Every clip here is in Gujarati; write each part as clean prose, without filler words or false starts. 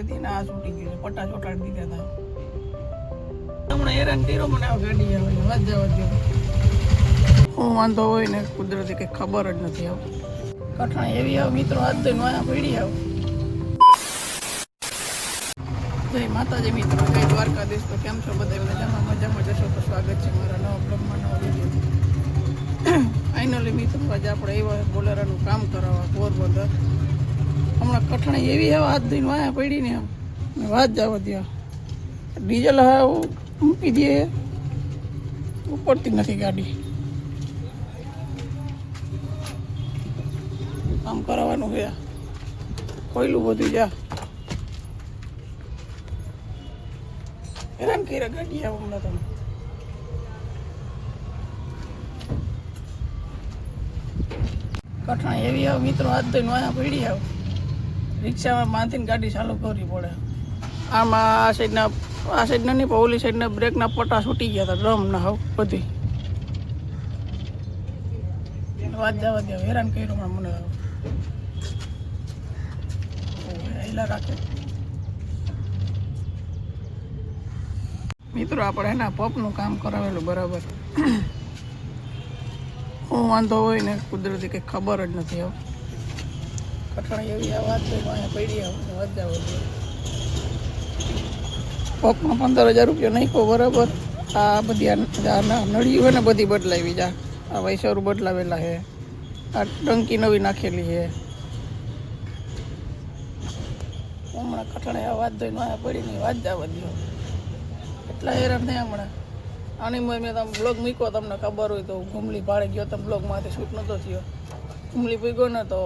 તેથી ના છૂટી ગયું પટ્ટા ચોટાડી દીધા હતા હમણાં હેરાન કર્યો મને આ ગાડી આવે વાત જવા દો હું વાંધો હોય ને કુદરતી કંઈ ખબર જ નથી આવ કઠણા એવી આવ મિત્રો હાથ ધોઈને વાયા પડી આવ જય માતાજી મિત્રો જય દ્વારકાધીશ તો કેમ છો બધા મજામાં જશો તો સ્વાગત છે મારા નવા બ્લોગમાં નવા વિડીયો ફાઇનલી મિત્રો આજે આપણે એવા બોલેરાનું કામ કરાવવા પોરબંદર હમણાં કઠણા એવી હવા હાથ ધોઈને વાયા પડી ને આમ વાત જવા દો ડીઝલ મૂકી દઈએ ઉપડતી નથી ગાડી કામ કરાવવાનું છે કોયલું બધું જા હેરાન કર્યા ગાડી આવ હમણાં તમે કઠણા એવી આવ મિત્રો હાથ ધોઈને વાયા પડી આવ રિક્ષામાં બાંધીને ગાડી ચાલુ કરવી પડે આમાં આ સાઈડના નહીં પણ ઓલી સાઈડના બ્રેકના પટ્ટા છૂટી ગયા હતા ડ્રમ ના હાવ બધી વાત જવા દે હેરાન કર્યો મને હેલા રાખે મિત્રો આપણે એના પપનું કામ કરાવેલું બરાબર હું વાંધો હોય ને કુદરતી કંઈ ખબર જ નથી આવ કઠણા એવી આ વાત થઈ અહીંયા પડી આવ વાત જવા દે પપમાં 15,000 રૂપિયા નાખ્યો બરાબર આ બધી નળી હોય ને બધી બદલાવી જા આ વૈસરું બદલાવેલા છે આ ટંકી નવી નાખેલી છે હમણાં કઠણે આ વાત ધોઈને આ પડીને વાત જવા દો એટલા હેરાન થયા હમણાં આની મેં તમે બ્લોગ મૂક્યો તમને ખબર હોય તો ઘુમલી ભાડે ગયો તમે બ્લોગમાંથી શૂટ નહોતો થયો ઘુમલી પૂગ્યો ને તો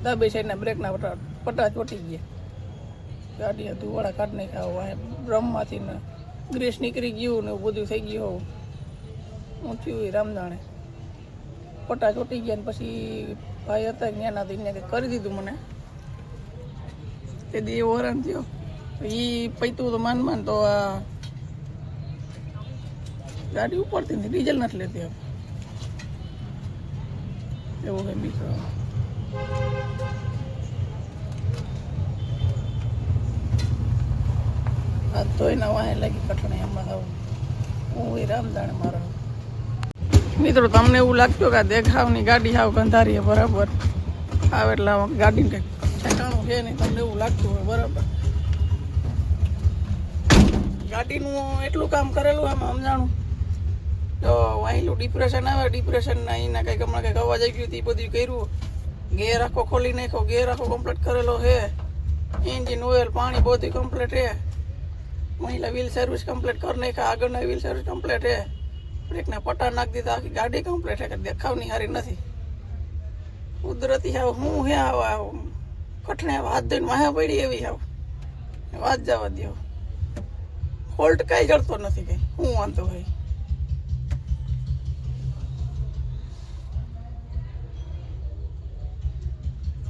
ડાબી સાઈડના બ્રેકના પટ્ટા ચોટી ગયા ગાડી ધુવાડા કાઢ નાખ્યા ડ્રમમાંથી ને ગ્રીસ નીકળી ગયું ને એવું બધું થઈ ગયું હું થયું રામ જાણે પટ્ટા ચોટી ગયા ને પછી ભાઈ હતા ત્યાંનાથી એને કરી દીધું મને તે દી એવો હેરાન થયો એ પૈતું તો માન તો આ ગાડી ઉપરથી ડીઝલ નથી લેતી એવું કઈ મિત્રો આ ધોઈને વાહે લાગી કઠણે એમાં થવું હું એ રામ જાણે મારો મિત્રો તમને એવું લાગતું કે દેખાવની ગાડી હાવ ગંધારી બરાબર આવે એટલે ગાડીને કંઈક ઠેકાણું છે નહીં તમને એવું લાગતું હોય બરાબર ગાડીનું એટલું કામ કરેલું આમાં સમજાણું તો વાહેલું ડિપ્રેશન આવે ડિપ્રેશનના અહીંના કંઈક હમણાં કંઈક અવાજ આવી ગયું હતું એ બધું કર્યું ગેર આખો ખોલી નાખ્યો ગેર આખો કમ્પ્લીટ કરેલો છે એન્જિન ઓઇલ પાણી બધું કમ્પ્લીટ છે મહિલા વ્હીલ સર્વિસ કમ્પ્લીટ કરી નાખ્યા આગળના વ્હીલ સર્વિસ કમ્પ્લીટ છે બ્રેકના પટ્ટા નાખી દીધા આખી ગાડી કમ્પ્લીટ છે કે દેખાવની સારી નથી કુદરતી હાવ હું હે આવા કઠણે હાથ ધોઈને વાહ્યા પડી એવી હાવ વાત જવા દો ફોલ્ટ કાંઈ જડતો નથી કંઈ હું વાંધો ભાઈ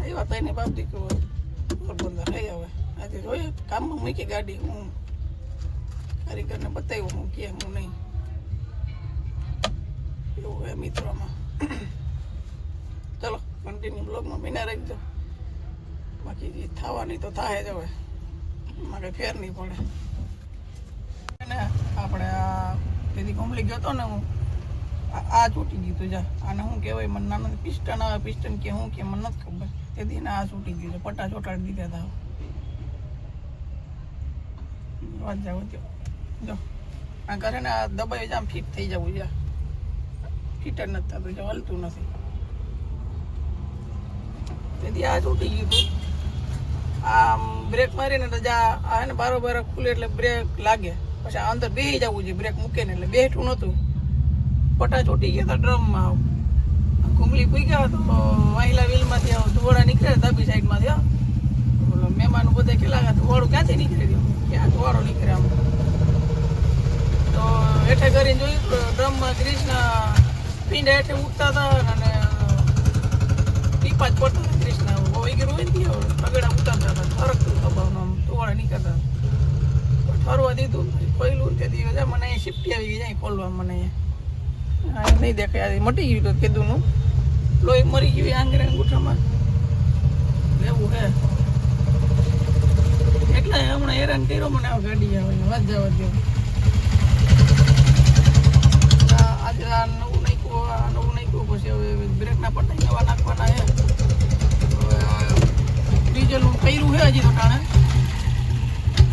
એ વાત એને બાપ દીકરો પોરબંદર રહી હવે આજે જોઈએ કામમાં મૂકી ગાડી હું કારીગરને બતાવ્યું હું કે હું નહીં એવું હોય મિત્રોમાં ચલો કન્ટિન્યુ બ્લોગમાં બિના રાખજો બાકી જે થવાની તો થાય જ હવે એમાં કંઈ ફેર નહીં પડે ને આપણે આ તેથી કમ્પ્લીટ ગયો હતો ને હું આ છૂટી ગયું હતું જા આને શું કહેવાય મને નાના પિસ્ટન આવે પિસ્ટન કે શું કે મને નથી ખબર તેથી આ છૂટી ગયું છે પટ્ટા ચોટાડી દીધા હતા વાત જાવ જો આ કરે ને આ દબાઈ જ આમ ફિટ થઈ જવું જા ફિટ જ નથી થતું જો હલતું નથી તેથી આ છૂટી ગયું હતું આમ બ્રેક મારીને તો જા આ ને બારોબાર ખુલે એટલે બ્રેક લાગે પછી અંદર બેસી જવું છે બ્રેક મૂકે ને એટલે બેઠું નહોતું પટ્ટા ચોટી ગયા હતા ડ્રમમાં ઘુમલી પૂઈ ગયા તો વાહિલા વ્હીલમાંથી ધોવાડા નીકળે ડાબી સાઈડમાંથી બોલો મહેમાનો બધા કેટલા ધોવાડું ક્યાંથી નીકળી ગયું ક્યાં ધોવાડો નીકળે આમ તો હેઠે કરીને જોયું ડ્રમમાં ગ્રીસના પીંડા હેઠે ઉઠતા હતા અને ટીપા જ પડતા હતા ગ્રીસના વગેરે હોય ને પગડા ઉતારતા હતા ફરકતું સ્વભાવનો આમ ધોવાડા નીકળતા ફરવા દીધું ખોયલું તે દિવસ મને અહીં શિફ્ટી આવી ગઈ જાય ખોલવા મને અહીંયા નહીં દેખાય મટી ગયું તો કીધુંનું લોહી મરી ગયું આંગરે અંગૂઠામાં એવું હે હેરાન કર્યો મને આ ગાડી આવે વાત જવા દો. આજે આ નવું નાખ્યું પછી હવે બ્રેકના પટ્ટા નવા નાખવાના છે. ડીઝલનું કર્યું છે હજી તો ટાણે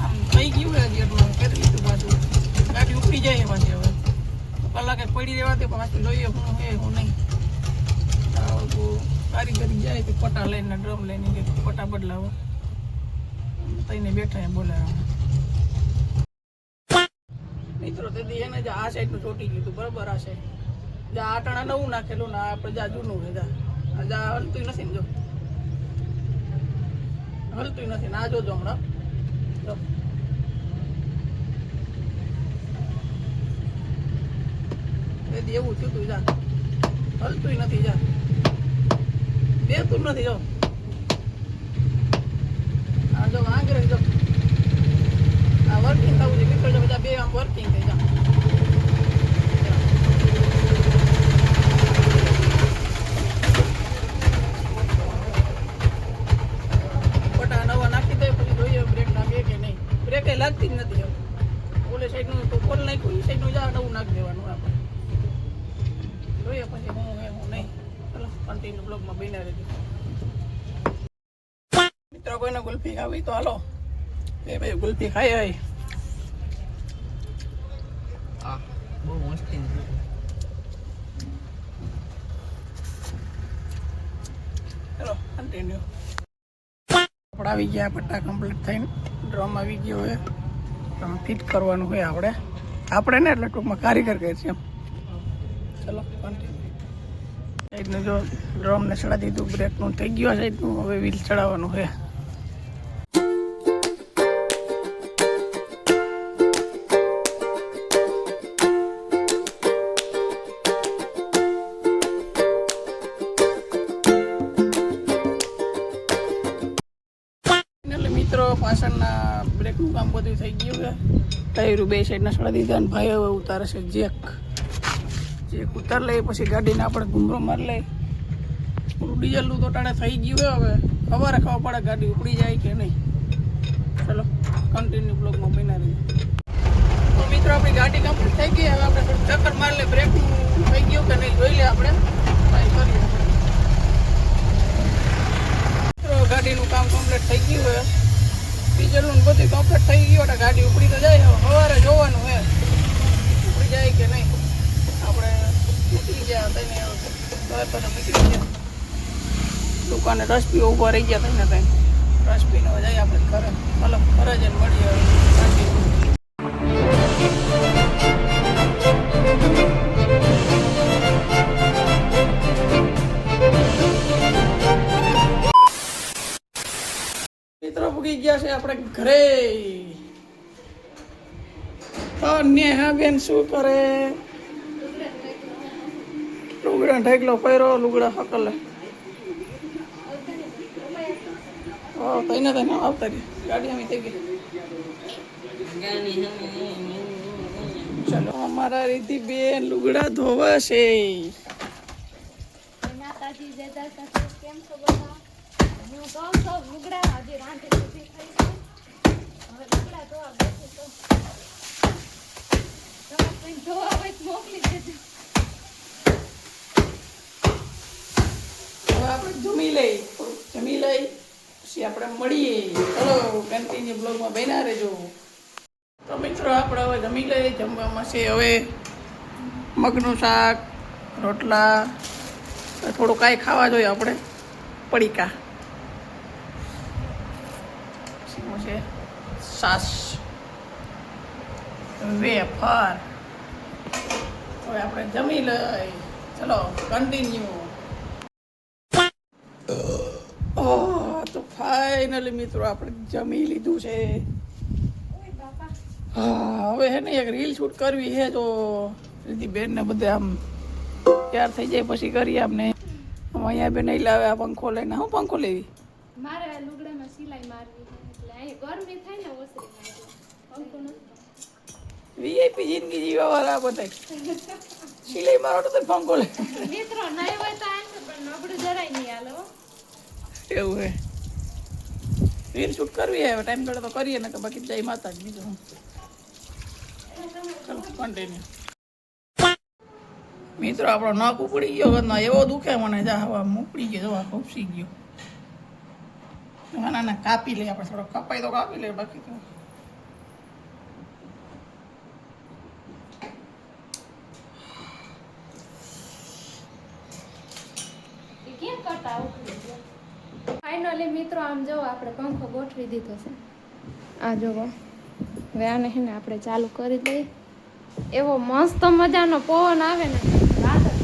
આમ થઈ ગયું છે હજી એટલું કરી લીધું પાછું. ગાડી ઉપડી જાય પાછી હવે કલાકે પડી રહેવાથી પાછું જોઈએ હું હે હું નહીં. કારીગરી જાય તો પટ્ટા લઈને ડ્રમ લઈને કે પટ્ટા બદલાવો તઈને બેઠા એ બોલાવવા. મિત્રો તેથી એને જે આ સાઈડનું ચોટી ગયું હતું બરાબર. આ સાઈડ જ્યાં આટાણા નવું નાખેલું ને આપણે જ્યાં જૂનું છે જ્યાં હલતું નથી ને જો હલતું નથી ને આ જોજો હમણાં જો તેથી એવું થયું હતું જા હલતું નથી જા બેતું નથી જો આ જો આંગરે જો આ વર્કિંગ થવું છે મિત્રો જો બધા બે આમ વર્કિંગ થઈ જા પટા નવા નાખી દે પછી જોઈએ બ્રેક નાખે કે નહીં. બ્રેક એ લાગતી જ નથી હવે ઓલે સાઈડનું તો પોલ નાખ્યું એ સાઈડનું જા નવું નાખી દેવાનું આપણે જોઈએ પછી હું નહીં. ચલો કન્ટિન્યુ બ્લોગમાં બન્યા રહેજો. મિત્રો કોઈને ગુલ્ફી ખાવી તો હાલો એ ભાઈ ગુલ્ફી ખાઈ આવી. બહુ મસ્તી ચલો કન્ટિન્યુ. આપણે આવી ગયા પટ્ટા કમ્પ્લીટ થઈને ડ્રમ આવી ગયો હોય ફિટ કરવાનું હોય આપણે ને એટલે ટૂંકમાં કારીગર કહે છે એમ. ચલો કન્ટિન્યુ. સાઈડનું જો ડ્રમને ચડાવી દીધું બ્રેકનું થઈ ગયું સાઈડનું હવે વ્હીલ ચડાવવાનું છે. મિત્રો પાછળના બ્રેકનું કામ બધું થઈ ગયું છે. ટાયરું બે સાઈડના ચડાવી દીધા અને ભાઈ હવે ઉતારે છે જેક ઉતાર લઈએ પછી ગાડીને આપણે ઘૂમરો મારી લઈએ. પૂરું ડીઝલનું તો ટાણે થઈ ગયું હોય હવે સવારે ખબર પડે ગાડી ઉપડી જાય કે નહીં. ચલો કન્ટિન્યુ બ્લોગમાં બન્યા રહીએ. તો મિત્રો આપણી ગાડી કમ્પ્લીટ થઈ ગઈ હવે આપણે થોડું ચક્કર મારી લઈએ બ્રેકનું થઈ ગયું કે નહીં જોઈ લે આપણે ટ્રાય કરીએ. મિત્રો ગાડીનું કામ કમ્પ્લીટ થઈ ગયું હોય ડીઝલનું બધું કમ્પ્લીટ થઈ ગયું એટલે ગાડી ઉપડી તો જાય હવે સવારે જોવાનું હોય ઉપડી જાય કે નહીં. આપણે નીકળી ગયા થઈને બધા નીકળી ગયા દુકાને રસ પી ઊભા રહી ગયા થઈને ત્યાં રસ પીને જાય આપણે ઘરે. મતલબ ઘરે જઈને મળીએ મિત્રો પૂગી ગયા છે આપણે ઘરે. નેહા બેન શું કરે? લુગડા ઢેકલો પહેરો લુગડા હકલે તઈને તઈને આવતા રહી ગાડી અમે થઈ ગઈ. ચલો અમારા રીતિ બેન લુગડા ધોવાશે. આપણે જમી લઈ પછી આપણે મળીએ. ચલો કન્ટિન્યુ બ્લોગમાં બન્યા રહેજો. તો મિત્રો આપણે હવે જમી લઈએ. જમવામાં છે હવે મગનું શાક રોટલા થોડું કાંઈ ખાવા જોઈએ આપણે પડીકા શું છે સાસ વેફર. હવે આપણે જમી લઈ. ચલો કન્ટિન્યુ. તો ફાઇનલી મિત્રો આપણે જમી લીધું છે. હા હવે હે ને એક રીલ શૂટ કરવી છે તો રીતિબેન ને બધે આમ તૈયાર થઈ જાય પછી કરીએ. આમને અહીંયા બેન નહીં લાવે આ પંખો લઈને. હું પંખો લેવી મારે લુગડામાં સિલાઈ મારવી એટલે અહીં ગરમી થાય ને ઓસરી પંખો નથી. વીઆઈપી જિંદગી જીવા વાળા બધા સિલાઈ મારો તો પંખો લે. મિત્રો નહીં હોય તો આને પણ નબળું જરાય નહીં હાલો. એવું હે રીલ શૂટ કરવી હવે ટાઈમ મળે તો કરીએ ને કે બાકી જય માતા જ બીજું હું ચલો કન્ટિન્યુ. મિત્રો આપણો નખ ઉપડી ગયો ના એવો દુખે મને જા હવા ઉપડી ગયો જવા ખુપસી ગયો. ના કાપી લે આપણે થોડો કપાઈ તો કાપી લે બાકી તો ફાઇનલી મિત્રો આમ જો આપણે પંખો ગોઠવી દીધો છે. આ જોવો હવે આને હે ને આપણે ચાલુ કરી દઈએ. એવો મસ્ત મજાનો પવન આવે ને વાત જ.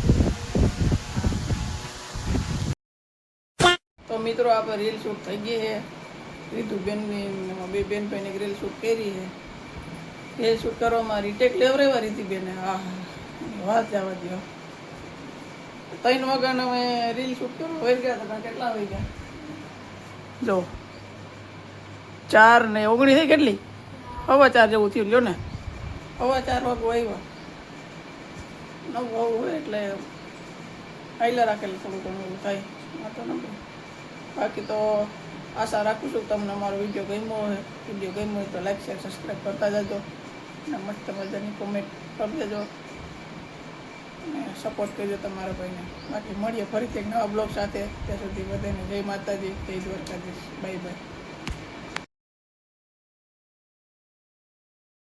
તો મિત્રો આપણે રીલ શૂટ થઈ ગઈ છે. રીતુબેનની બે બેનભાઈની રીલ શૂટ કરી છે. રીલ શૂટ કરવામાં રીટેક લેવરેવા રીતિબેને હા વાત જવા દો. 3 વાગ્યાને અમે રીલ શૂટ કરવા વહી ગયા હતા. કેટલા વાગી ગયા જો 4:19 થઈ કેટલી 4:15 જેવું થયું લ્યો ને 4:15 વાગે આવ્યા 9 હોય એટલે આયલા રાખેલું થોડું ઘણું એવું થાય વાંધો નથી. બાકી તો આશા રાખું છું તમને અમારો વિડીયો ગમ્યો હોય. વિડીયો ગમ્યો હોય તો લાઈક શેર સબસ્ક્રાઈબ કરતા જજો અને મસ્ત મજાની કોમેન્ટ કરી દેજો અને સપોર્ટ કરજો તમારા ભાઈને. બાકી મળીએ ફરીથી એક નવા બ્લોગ સાથે. ત્યાં સુધી બધાને જય માતાજી, જય દ્વારકાધીશ, બાય બાય.